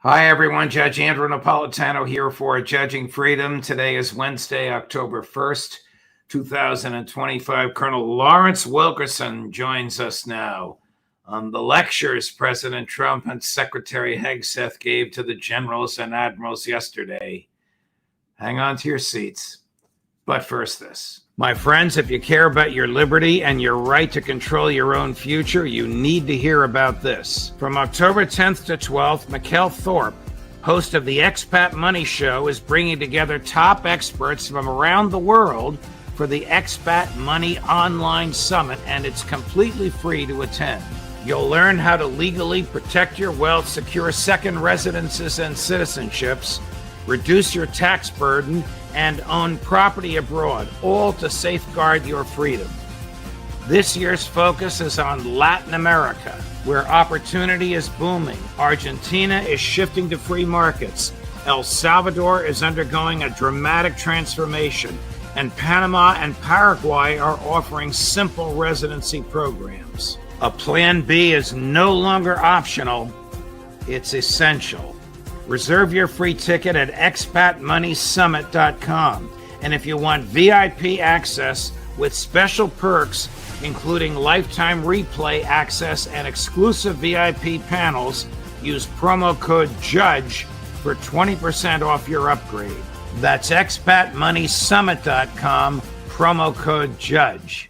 Hi, everyone. Judge Andrew Napolitano here for Judging Freedom. Today is Wednesday, October 1st, 2025. Colonel Lawrence Wilkerson joins us now on the lectures President Trump and Secretary Hegseth gave to the generals and admirals yesterday. Hang on to your seats. But first, this. My friends, if you care about your liberty and your right to control your own future, you need to hear about this. From October 10th to 12th, Mikkel Thorpe, host of the Expat Money Show, is bringing together top experts from around the world for the Expat Money Online Summit, and it's completely free to attend. You'll learn how to legally protect your wealth, secure second residences and citizenships, reduce your tax burden, and own property abroad, all to safeguard your freedom. This year's focus is on Latin America, where opportunity is booming. Argentina is shifting to free markets. El Salvador is undergoing a dramatic transformation, and Panama and Paraguay are offering simple residency programs. A Plan B is no longer optional, it's essential. Reserve your free ticket at expatmoneysummit.com. And if you want VIP access with special perks, including lifetime replay access and exclusive VIP panels, use promo code JUDGE for 20% off your upgrade. That's expatmoneysummit.com, promo code JUDGE.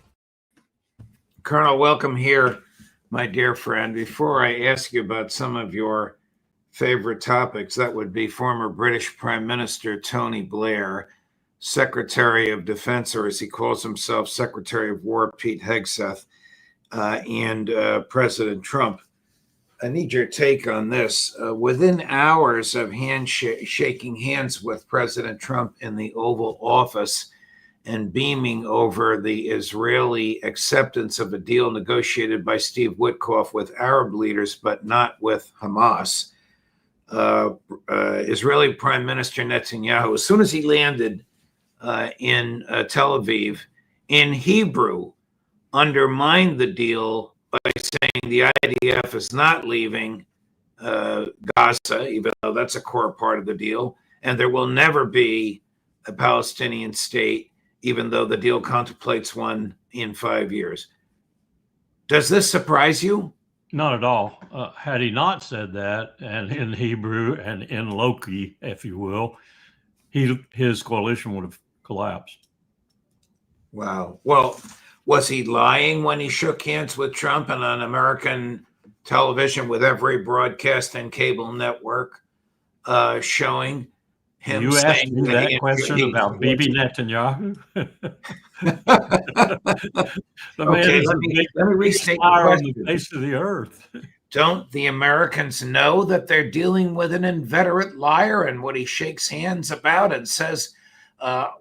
Colonel, welcome here, my dear friend. Before I ask you about some of your favorite topics, that would be former British Prime Minister Tony Blair, Secretary of Defense, or as he calls himself, Secretary of War Pete Hegseth, and President Trump. I need your take on this. Within hours of shaking hands with President Trump in the Oval Office and beaming over the Israeli acceptance of a deal negotiated by Steve Witkoff with Arab leaders, but not with Hamas, Israeli Prime Minister Netanyahu, as soon as he landed in Tel Aviv, in Hebrew, undermined the deal by saying the IDF is not leaving Gaza, even though that's a core part of the deal, and there will never be a Palestinian state, even though the deal contemplates one in 5 years. Does this surprise you? Not at all. Had he not said that, and in Hebrew and in Loki, if you will, his coalition would have collapsed. Wow. Well, was he lying when he shook hands with Trump and on American television with every broadcast and cable network showing him you saying asked me that question about Bibi Netanyahu? Okay, let me restate the question. On the face of the earth. Don't the Americans know that they're dealing with an inveterate liar, and what he shakes hands about and says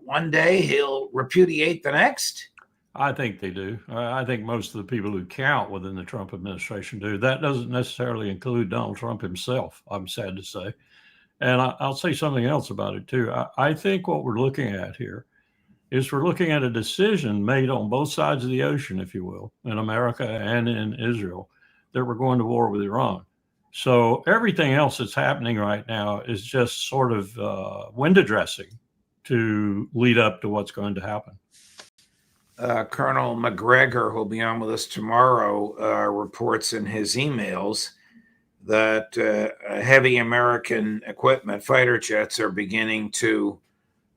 one day he'll repudiate the next? I think they do. I think most of the people who count within the Trump administration do. That doesn't necessarily include Donald Trump himself, I'm sad to say. And I'll say something else about it, too. I think what we're looking at here is we're looking at a decision made on both sides of the ocean, if you will, in America and in Israel, that we're going to war with Iran. So everything else that's happening right now is just sort of window dressing to lead up to what's going to happen. Colonel McGregor, who'll be on with us tomorrow, reports in his emails that heavy American equipment, fighter jets, are beginning to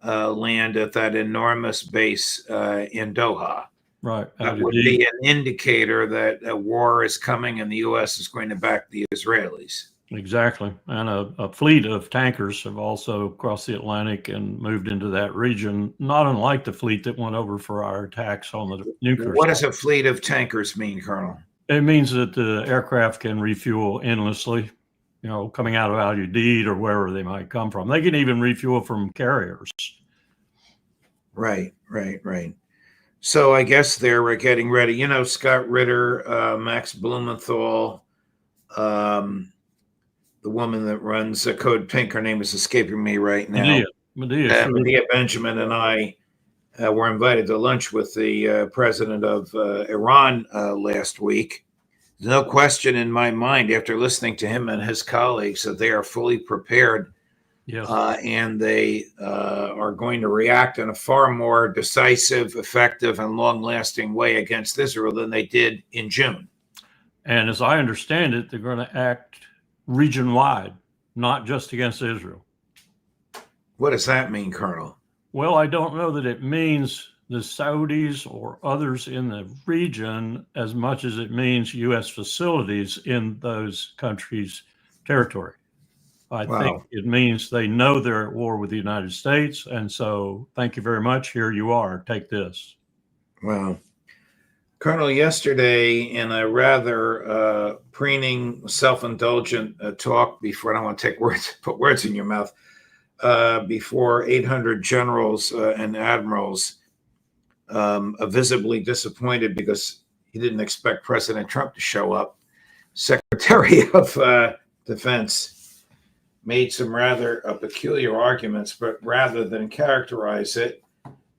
land at that enormous base in Doha. Right. That would be an indicator that a war is coming and the U.S. is going to back the Israelis. Exactly. And a fleet of tankers have also crossed the Atlantic and moved into that region, not unlike the fleet that went over for our attacks on the nuclear What does a fleet of tankers mean, Colonel? It means that the aircraft can refuel endlessly, coming out of Al Udeid or wherever they might come from. They can even refuel from carriers. Right. So I guess they're getting ready. Scott Ritter, Max Blumenthal, the woman that runs Code Pink, her name is escaping me right now. Medea Benjamin and I were invited to lunch with the president of Iran last week. There's no question in my mind, after listening to him and his colleagues, that they are fully prepared. Yes. And they are going to react in a far more decisive, effective, and long-lasting way against Israel than they did in June. And as I understand it, they're going to act region-wide, not just against Israel. What does that mean, Colonel? Well, I don't know that it means the Saudis or others in the region as much as it means U.S. facilities in those countries' territory. I think it means they know they're at war with the United States. And so, thank you very much. Here you are. Take this. Well, Colonel, yesterday in a rather preening, self-indulgent talk before, I don't want to put words in your mouth, before 800 generals and admirals, visibly disappointed because he didn't expect President Trump to show up, Secretary of Defense made some rather peculiar arguments, but rather than characterize it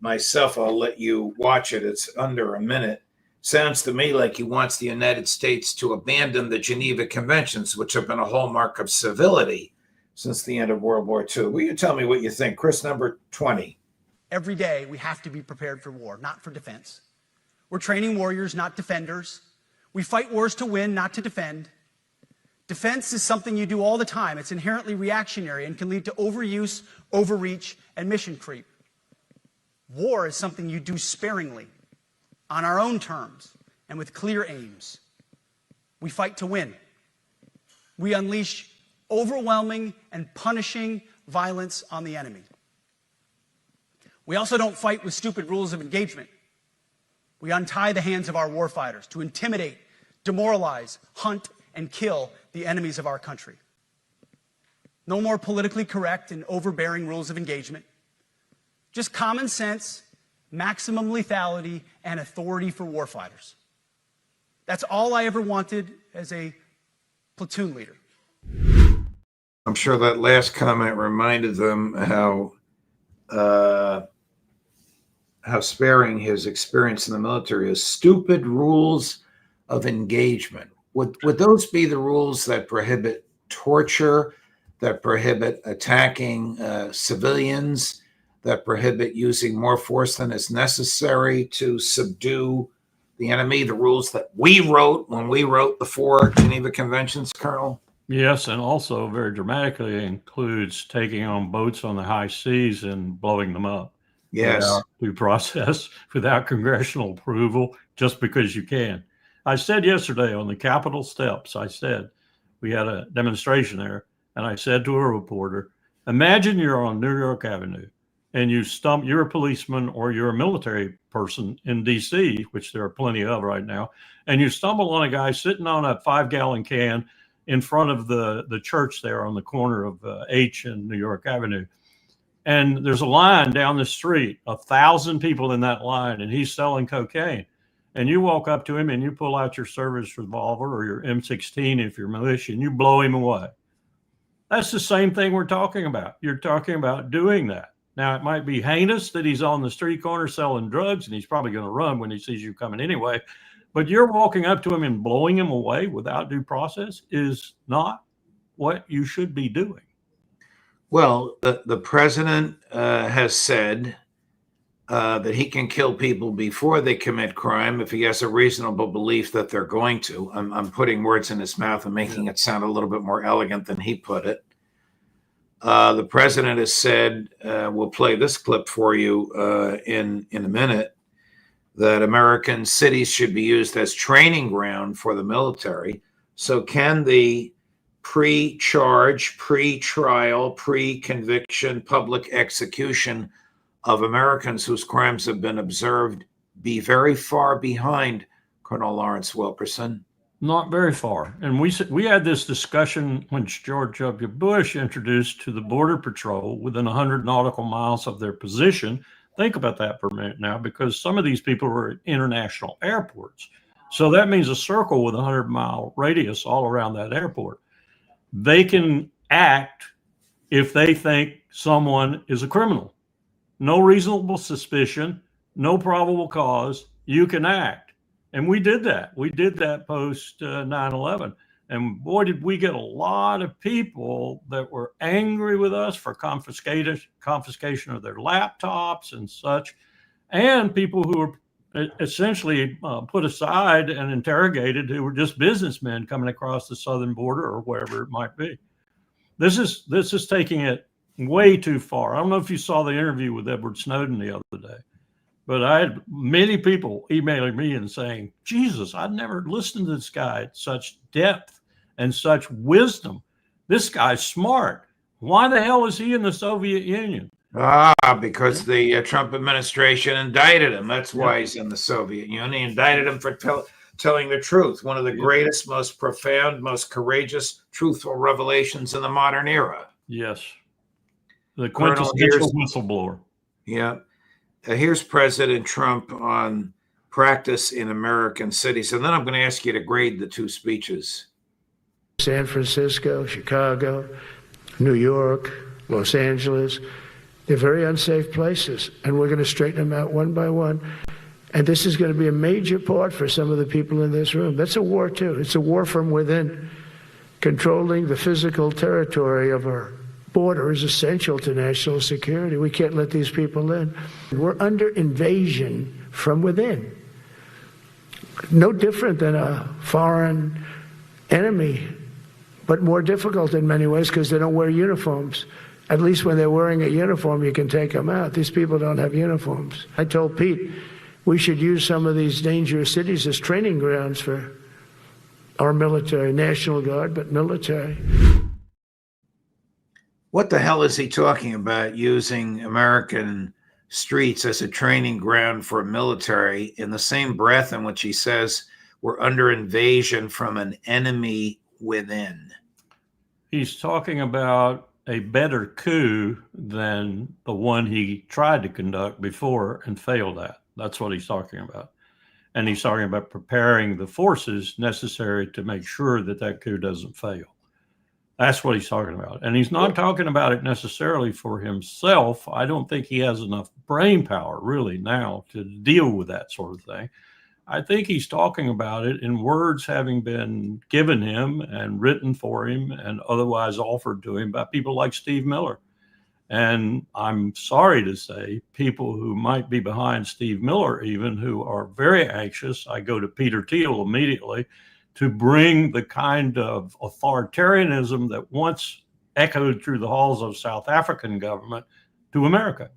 myself, I'll let you watch it. It's under a minute. Sounds to me like he wants the United States to abandon the Geneva Conventions, which have been a hallmark of civility since the end of World War II. Will you tell me what you think? Chris, number 20. Every day we have to be prepared for war, not for defense. We're training warriors, not defenders. We fight wars to win, not to defend. Defense is something you do all the time. It's inherently reactionary and can lead to overuse, overreach, and mission creep. War is something you do sparingly, on our own terms, and with clear aims. We fight to win. We unleash overwhelming and punishing violence on the enemy. We also don't fight with stupid rules of engagement. We untie the hands of our warfighters to intimidate, demoralize, hunt, and kill the enemies of our country. No more politically correct and overbearing rules of engagement. Just common sense, maximum lethality, and authority for warfighters. That's all I ever wanted as a platoon leader. I'm sure that last comment reminded them how sparing his experience in the military is. Stupid rules of engagement. Would those be the rules that prohibit torture, that prohibit attacking civilians, that prohibit using more force than is necessary to subdue the enemy? The rules that we wrote when we wrote the 4 Geneva Conventions, Colonel? Yes, and also very dramatically includes taking on boats on the high seas and blowing them up. Yes. Without due process, without congressional approval, just because you can. I said yesterday on the Capitol steps, I said, we had a demonstration there, and I said to a reporter, imagine you're on New York Avenue and you're a policeman or you're a military person in DC, which there are plenty of right now, and you stumble on a guy sitting on a 5-gallon can in front of the church there on the corner of H and New York Avenue. And there's a line down the street, 1,000 people in that line, and he's selling cocaine. And you walk up to him and you pull out your service revolver or your M16 if you're militia, and you blow him away. That's the same thing we're talking about. You're talking about doing that. Now, it might be heinous that he's on the street corner selling drugs, and he's probably going to run when he sees you coming anyway. But you're walking up to him and blowing him away without due process is not what you should be doing. Well, the president has said that he can kill people before they commit crime if he has a reasonable belief that they're going to. I'm putting words in his mouth and making it sound a little bit more elegant than he put it. The president has said, we'll play this clip for you in a minute, that American cities should be used as training ground for the military. So can the pre-charge, pre-trial, pre-conviction, public execution of Americans whose crimes have been observed be very far behind, Colonel Lawrence Wilkerson? Not very far. And we had this discussion when George W. Bush introduced to the Border Patrol within 100 nautical miles of their position. Think about that for a minute now, because some of these people were at international airports. So that means a circle with a 100-mile radius all around that airport. They can act if they think someone is a criminal. No reasonable suspicion, no probable cause, you can act. And we did that. We did that post 9/11. And boy, did we get a lot of people that were angry with us for confiscation of their laptops and such, and people who were essentially put aside and interrogated who were just businessmen coming across the southern border or wherever it might be. This is taking it way too far. I don't know if you saw the interview with Edward Snowden the other day, but I had many people emailing me and saying, Jesus, I'd never listened to this guy at such depth and such wisdom. This guy's smart. Why the hell is he in the Soviet Union? Because the Trump administration indicted him. That's why he's in the Soviet Union. He indicted him for telling the truth. One of the greatest, most profound, most courageous, truthful revelations in the modern era. Yes. The quintessential whistleblower. Yeah. Here's President Trump on practice in American cities. And then I'm going to ask you to grade the two speeches. San Francisco, Chicago, New York, Los Angeles. They're very unsafe places, and we're going to straighten them out one by one. And this is going to be a major part for some of the people in this room. That's a war, too. It's a war from within. Controlling the physical territory of our border is essential to national security. We can't let these people in. We're under invasion from within. No different than a foreign enemy, but more difficult in many ways because they don't wear uniforms. At least when they're wearing a uniform, you can take them out. These people don't have uniforms. I told Pete we should use some of these dangerous cities as training grounds for our military, National Guard, but military. What the hell is he talking about, using American streets as a training ground for military in the same breath in which he says we're under invasion from an enemy within? He's talking about a better coup than the one he tried to conduct before and failed at. That's what he's talking about. And he's talking about preparing the forces necessary to make sure that that coup doesn't fail. That's what he's talking about. And he's not talking about it necessarily for himself. I don't think he has enough brain power really now to deal with that sort of thing. I think he's talking about it in words having been given him and written for him and otherwise offered to him by people like Steve Miller. And I'm sorry to say, people who might be behind Steve Miller, even, who are very anxious, I go to Peter Thiel immediately, to bring the kind of authoritarianism that once echoed through the halls of South African government to America.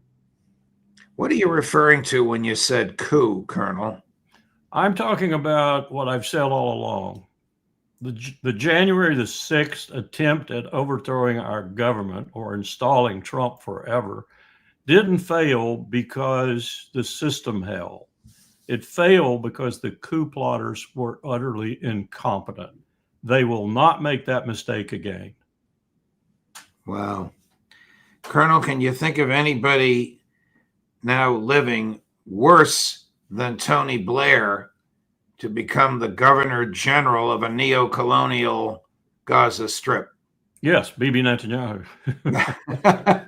What are you referring to when you said coup, Colonel? I'm talking about what I've said all along. The January the 6th attempt at overthrowing our government or installing Trump forever didn't fail because the system held. It failed because the coup plotters were utterly incompetent. They will not make that mistake again. Wow. Colonel, can you think of anybody now living worse than Tony Blair to become the governor general of a neo-colonial Gaza Strip? Yes, Bibi Netanyahu.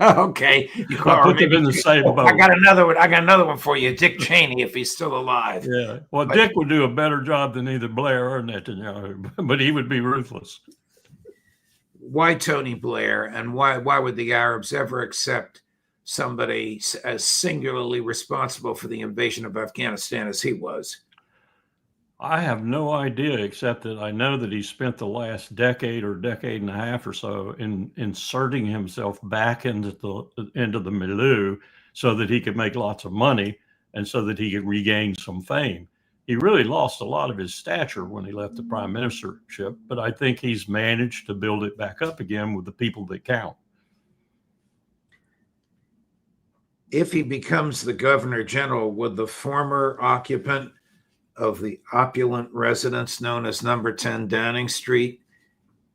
Okay, you I put them in the same boat. I got another one for you, Dick Cheney, if he's still alive. Yeah, well, Dick would do a better job than either Blair or Netanyahu, but he would be ruthless. Why Tony Blair, and why would the Arabs ever accept somebody as singularly responsible for the invasion of Afghanistan as he was? I have no idea, except that I know that he spent the last decade or decade and a half or so in inserting himself back into the milieu so that he could make lots of money and so that he could regain some fame. He really lost a lot of his stature when he left the prime ministership, but I think he's managed to build it back up again with the people that count. If he becomes the governor general, would the former occupant of the opulent residence known as number 10 Downing Street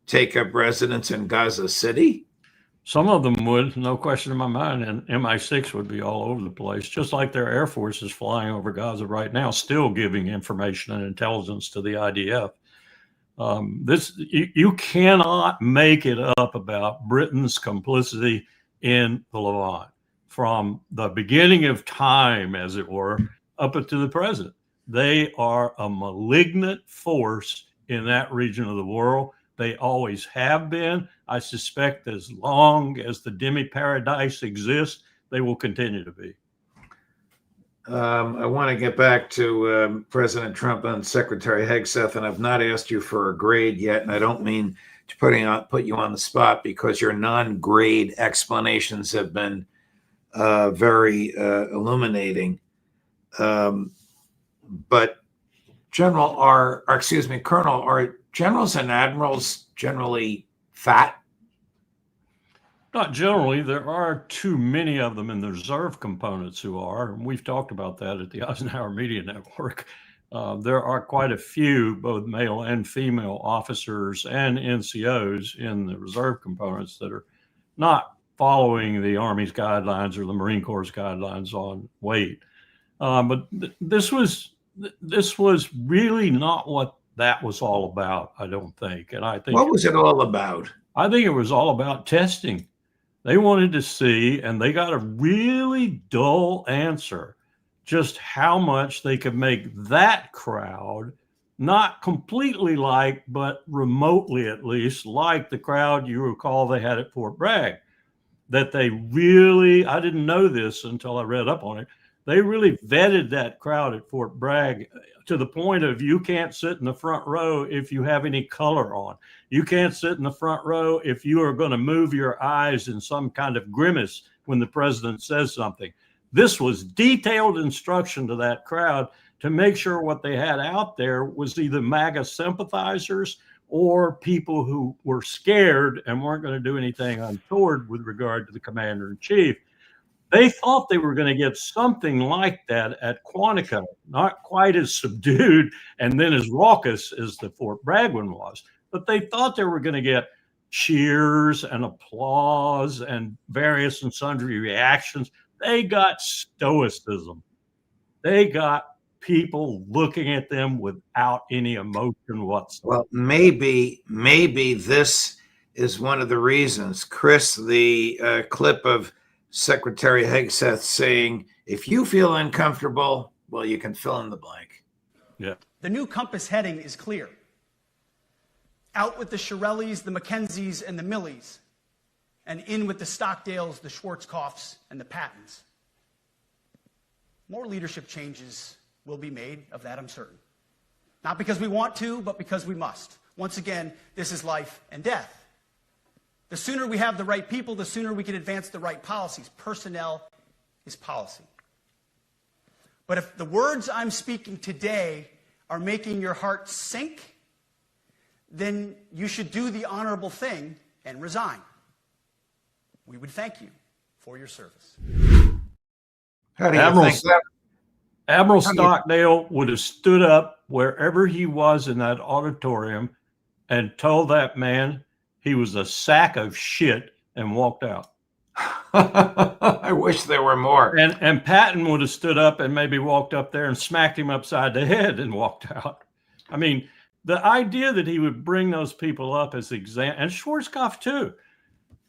take up residence in Gaza City? Some of them would, no question in my mind, and MI6 would be all over the place, just like their Air Force is flying over Gaza right now, still giving information and intelligence to the IDF. You cannot make it up about Britain's complicity in the Levant from the beginning of time, as it were, up to the present. They are a malignant force in that region of the world. They always have been. I suspect as long as the demi-paradise exists, they will continue to be. I want to get back to President Trump and Secretary Hegseth, and I've not asked you for a grade yet, and I don't mean to put you on the spot, because your non-grade explanations have been very illuminating. But Colonel, are generals and admirals generally fat? Not generally. There are too many of them in the reserve components who are. And we've talked about that at the Eisenhower Media Network. There are quite a few, both male and female officers and NCOs in the reserve components that are not following the Army's guidelines or the Marine Corps' guidelines on weight. But this was really not what that was all about, I don't think. And I think, what was it all about? I think it was all about testing. They wanted to see, and they got a really dull answer, just how much they could make that crowd not completely like, but remotely at least, like the crowd you recall they had at Fort Bragg. That they really, I didn't know this until I read up on it, they really vetted that crowd at Fort Bragg to the point of you can't sit in the front row if you have any color on. You can't sit in the front row if you are going to move your eyes in some kind of grimace when the president says something. This was detailed instruction to that crowd to make sure what they had out there was either MAGA sympathizers or people who were scared and weren't going to do anything untoward with regard to the commander in chief. They thought they were going to get something like that at Quantico, not quite as subdued and then as raucous as the Fort Bragg one was, but they thought they were going to get cheers and applause and various and sundry reactions. They got stoicism. They got people looking at them without any emotion whatsoever. Well, maybe this is one of the reasons, Chris, the clip of Secretary Hegseth saying, if you feel uncomfortable, well, you can fill in the blank. Yeah. The new compass heading is clear. Out with the Shirellis, the Mackenzies, and the Millies, and in with the Stockdales, the Schwarzkopfs, and the Pattons. More leadership changes will be made, of that I'm certain. Not because we want to, but because we must. Once again, this is life and death. The sooner we have the right people, the sooner we can advance the right policies. Personnel is policy. But if the words I'm speaking today are making your heart sink, then you should do the honorable thing and resign. We would thank you for your service. How do you think that? Admiral Stockdale would have stood up wherever he was in that auditorium and told that man he was a sack of shit and walked out. I wish there were more. And Patton would have stood up and maybe walked up there and smacked him upside the head and walked out. I mean, the idea that he would bring those people up as example, and Schwarzkopf too,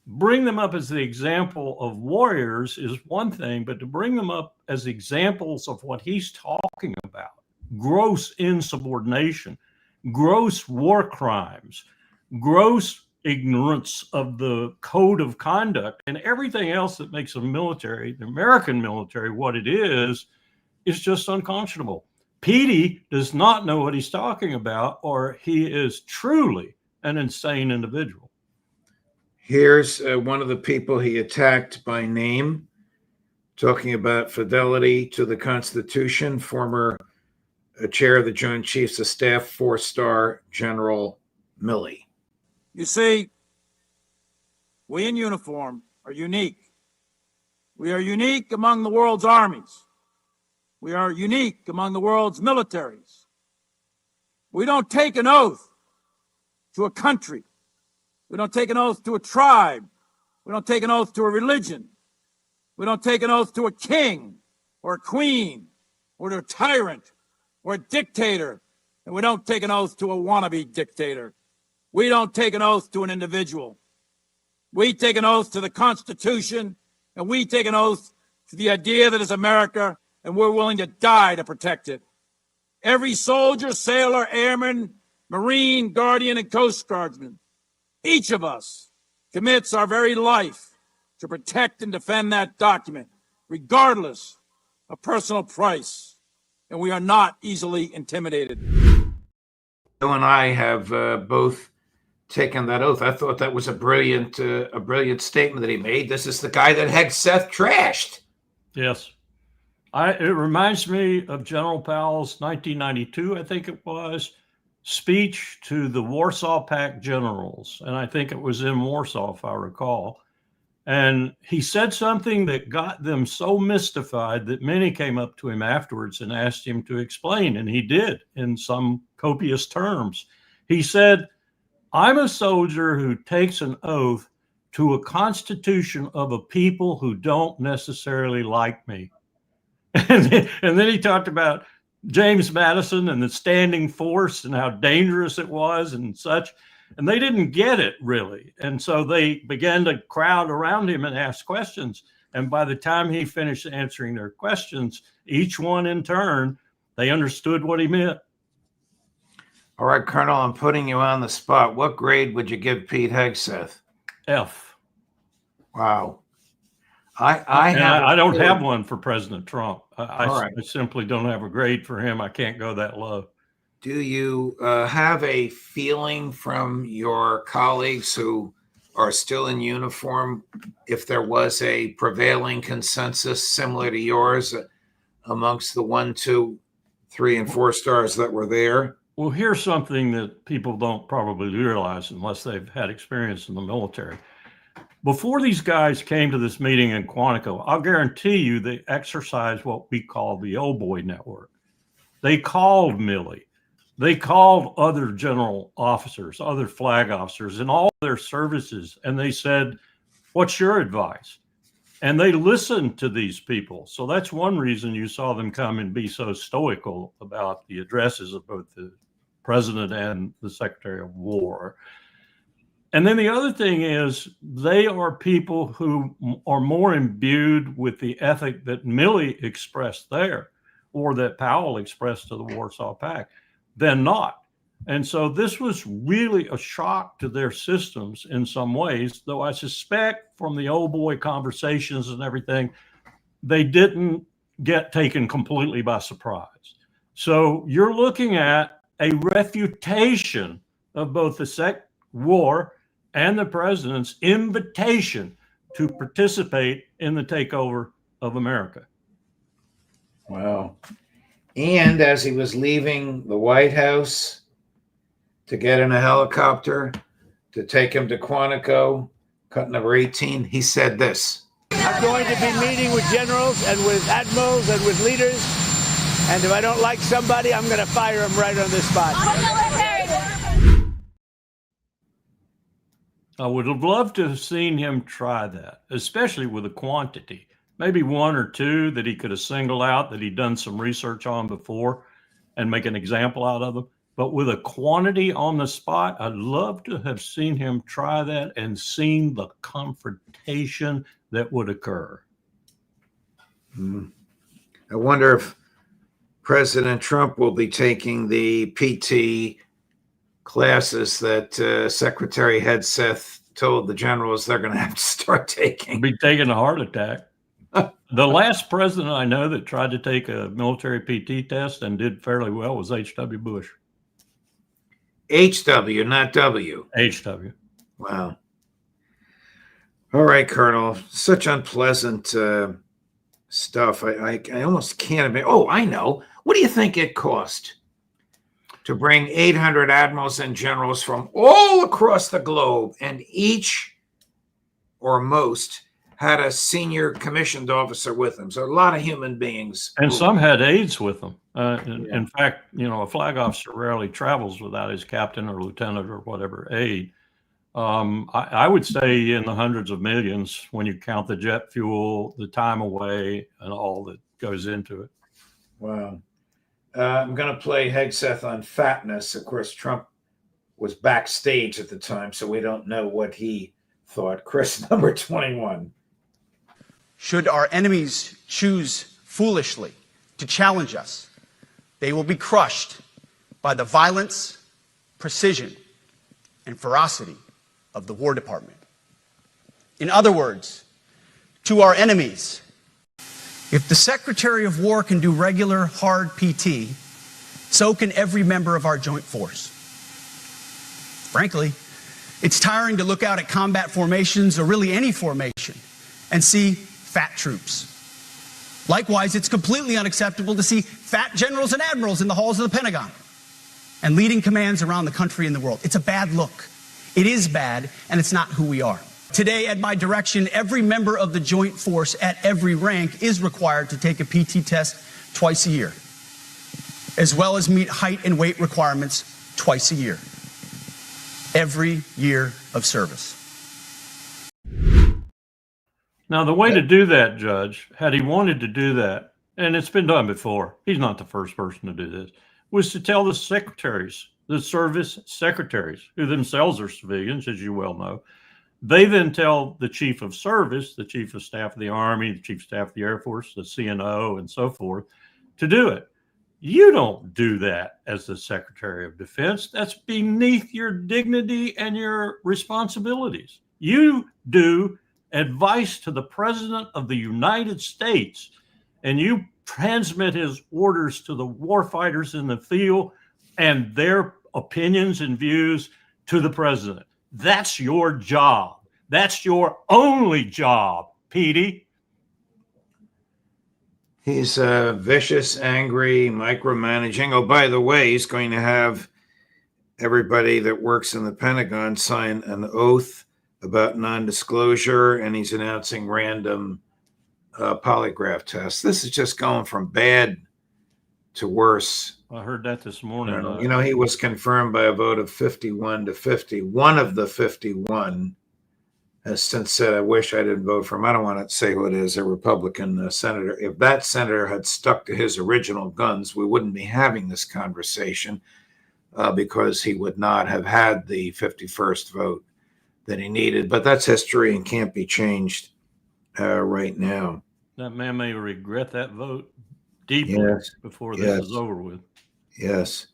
bring them up as the example of warriors is one thing, but to bring them up as examples of what he's talking about, gross insubordination, gross war crimes, gross ignorance of the code of conduct, and everything else that makes the military, the American military, what it is just unconscionable. Petey does not know what he's talking about, or he is truly an insane individual. Here's one of the people he attacked by name, talking about fidelity to the Constitution, former chair of the Joint Chiefs of Staff, 4-star General Milley. You see, we in uniform are unique. We are unique among the world's armies. We are unique among the world's militaries. We don't take an oath to a country. We don't take an oath to a tribe. We don't take an oath to a religion. We don't take an oath to a king or a queen or to a tyrant or a dictator. And we don't take an oath to a wannabe dictator. We don't take an oath to an individual. We take an oath to the Constitution, and we take an oath to the idea that it's America, and we're willing to die to protect it. every soldier, sailor, airman, Marine, Guardian, and Coast Guardsman, each of us commits our very life to protect and defend that document, regardless of personal price. And we are not easily intimidated. You and I have both taken that oath. I thought that was a brilliant statement that he made. This is the guy that Hegseth trashed. Yes. It reminds me of General Powell's 1992, I think it was, speech to the Warsaw Pact generals. And I think it was in Warsaw, if I recall. And he said something that got them so mystified that many came up to him afterwards and asked him to explain. And he did in some copious terms. He said, "I'm a soldier who takes an oath to a constitution of a people who don't necessarily like me." And then he talked about James Madison and the standing force and how dangerous it was and such. And they didn't get it really. And so they began to crowd around him and ask questions. And by the time he finished answering their questions, each one in turn, they understood what he meant. All right, Colonel, I'm putting you on the spot. What grade would you give Pete Hegseth? F. Wow. I don't have one for President Trump. Right. I simply don't have a grade for him. I can't go that low. Do you have a feeling from your colleagues who are still in uniform if there was a prevailing consensus similar to yours amongst the 1, 2, 3, and 4 stars that were there? Well, here's something that people don't probably realize unless they've had experience in the military. Before these guys came to this meeting in Quantico, I'll guarantee you they exercised what we call the old boy network. They called Milley. They called other general officers, other flag officers in all their services, and they said, "What's your advice?" And they listened to these people. So that's one reason you saw them come and be so stoical about the addresses of both the president and the Secretary of War. And then the other thing is they are people who are more imbued with the ethic that Milley expressed there or that Powell expressed to the Warsaw Pact than not. And so this was really a shock to their systems in some ways, though I suspect from the old boy conversations and everything, they didn't get taken completely by surprise. So you're looking at a refutation of both the war and the president's invitation to participate in the takeover of America. Wow. And as he was leaving the White House to get in a helicopter to take him to Quantico, cut number 18, he said this. I'm going to be meeting with generals and with admirals and with leaders. And if I don't like somebody, I'm going to fire him right on the spot. I would have loved to have seen him try that, especially with a quantity. Maybe 1 or 2 that he could have singled out that he'd done some research on before and make an example out of them. But with a quantity on the spot, I'd love to have seen him try that and seen the confrontation that would occur. I wonder if President Trump will be taking the PT classes that Secretary Hegseth told the generals they're going to have to start taking. Be taking a heart attack. The last president I know that tried to take a military PT test and did fairly well was H.W. Bush. HW, not W. H.W. Wow. All right, Colonel. Such unpleasant stuff. I almost can't admit. Oh, I know. What do you think it cost to bring 800 admirals and generals from all across the globe, and each or most had a senior commissioned officer with them? So a lot of human beings. And some had aides with them. In fact, a flag officer rarely travels without his captain or lieutenant or whatever aide. I would say in the hundreds of millions when you count the jet fuel, the time away, and all that goes into it. Wow. I'm going to play Hegseth on fatness. Of course, Trump was backstage at the time, so we don't know what he thought. Chris, number 21. Should our enemies choose foolishly to challenge us, They will be crushed by the violence, precision, and ferocity of the War Department. In other words, to our enemies, if the Secretary of War can do regular, hard PT, so can every member of our joint force. Frankly, it's tiring to look out at combat formations, or really any formation, and see fat troops. Likewise, it's completely unacceptable to see fat generals and admirals in the halls of the Pentagon and leading commands around the country and the world. It's a bad look. It is bad, and it's not who we are. Today, at my direction, every member of the Joint Force at every rank is required to take a PT test twice a year, as well as meet height and weight requirements twice a year, every year of service. Now, the way to do that, Judge, had he wanted to do that, and it's been done before, he's not the first person to do this, was to tell the secretaries, the service secretaries, who themselves are civilians, as you well know. They then tell the chief of service, the chief of staff of the Army, the chief of staff of the Air Force, the CNO, and so forth, to do it. You don't do that as the Secretary of Defense. That's beneath your dignity and your responsibilities. You do advice to the President of the United States, and you transmit his orders to the warfighters in the field and their opinions and views to the President. That's your job. That's your only job, Petey. He's vicious, angry, micromanaging. Oh, by the way, he's going to have everybody that works in the Pentagon sign an oath about non-disclosure, and he's announcing random polygraph tests. This is just going from bad to worse. I heard that this morning. You know, he was confirmed by a vote of 51 to 50. One of the 51 has since said, I wish I didn't vote for him. I don't want to say who it is, a Republican senator. If that senator had stuck to his original guns, we wouldn't be having this conversation because he would not have had the 51st vote that he needed. But that's history and can't be changed right now. That man may regret that vote deeply before this is over with. Yes.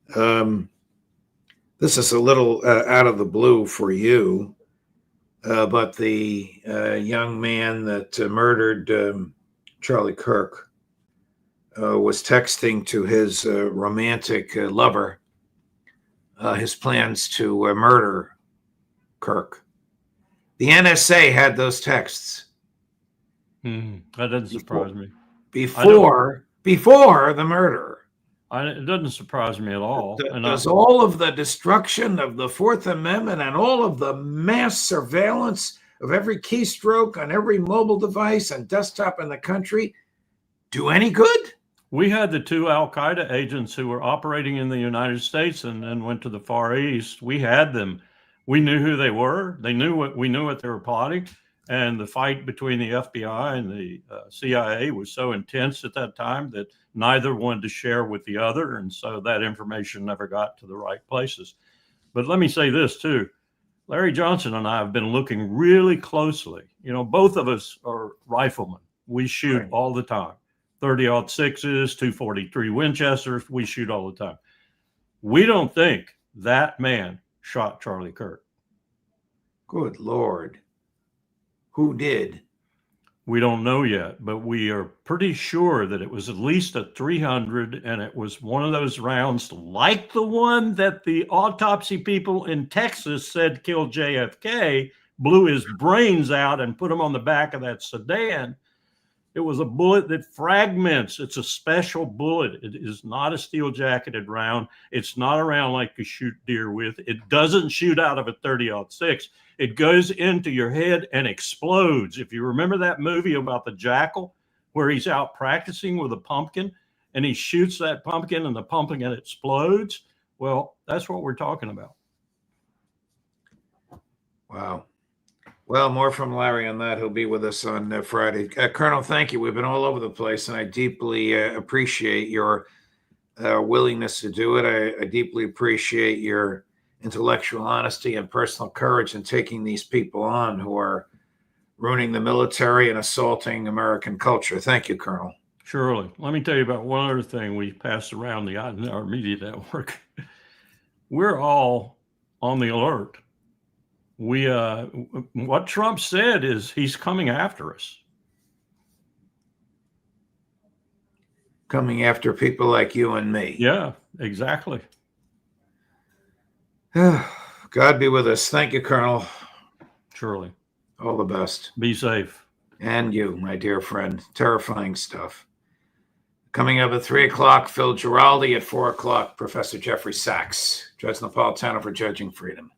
This is a little out of the blue for you, but the young man that murdered Charlie Kirk was texting to his romantic lover his plans to murder Kirk. The NSA had those texts. That doesn't surprise me. Before the murder. It doesn't surprise me at all. Does all of the destruction of the Fourth Amendment and all of the mass surveillance of every keystroke on every mobile device and desktop in the country do any good? We had the two Al-Qaeda agents who were operating in the United States and then went to the Far East. We had them. We knew who they were. We knew what they were plotting. And the fight between the FBI and the CIA was so intense at that time that neither wanted to share with the other. And so that information never got to the right places. But let me say this too. Larry Johnson and I have been looking really closely. You know, both of us are riflemen. We shoot all the time. 30-06s, 243 Winchesters, we shoot all the time. We don't think that man shot Charlie Kirk. Good Lord. Who did? We don't know yet, but we are pretty sure that it was at least a 300, and it was one of those rounds like the one that the autopsy people in Texas said killed JFK, blew his brains out and put him on the back of that sedan. It was a bullet that fragments. It's a special bullet. It is not a steel-jacketed round. It's not a round like you shoot deer with. It doesn't shoot out of a 30-06. It goes into your head and explodes. If you remember that movie about the jackal where he's out practicing with a pumpkin and he shoots that pumpkin and the pumpkin explodes, well, that's what we're talking about. Wow. Well, more from Larry on that. He'll be with us on Friday. Colonel, thank you. We've been all over the place, and I deeply appreciate your willingness to do it. I deeply appreciate your intellectual honesty and personal courage in taking these people on who are ruining the military and assaulting American culture. Thank you, Colonel. Surely. Let me tell you about one other thing we passed around our media network. We're all on the alert. What Trump said is he's coming after us. Coming after people like you and me. Yeah, exactly. God be with us. Thank you, Colonel. Surely. All the best. Be safe. And you, my dear friend. Terrifying stuff. Coming up at 3 o'clock, Phil Giraldi. At 4 o'clock, Professor Jeffrey Sachs. Judge Napolitano for Judging Freedom.